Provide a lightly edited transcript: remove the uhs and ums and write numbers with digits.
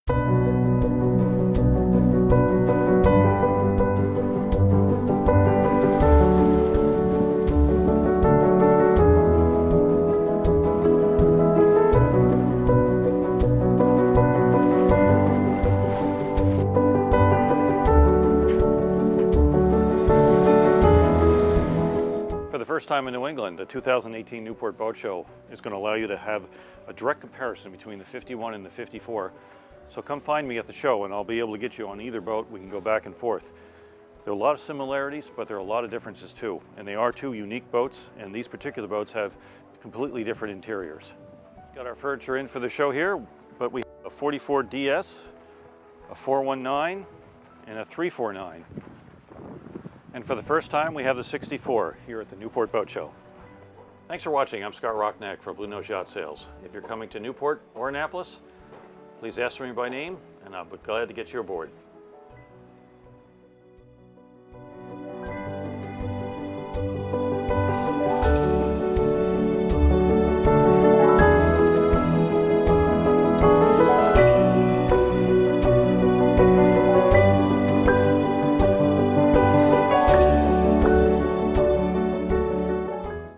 For the first time in New England, the 2018 Newport Boat Show is going to allow you to have a direct comparison between the 51 and the 54. So come find me at the show and I'll be able to get you on either boat. We can go back and forth. There are a lot of similarities, but there are a lot of differences too. And they are two unique boats, and these particular boats have completely different interiors. Got our furniture in for the show here, but we have a 44 DS, a 419, and a 349. And for the first time, we have the 64 here at the Newport Boat Show. Thanks for watching. I'm Scott ROCKNAK for Blue Nose Yacht Sales. If you're coming to Newport or Annapolis, please ask for me by name, and I'll be glad to get you aboard.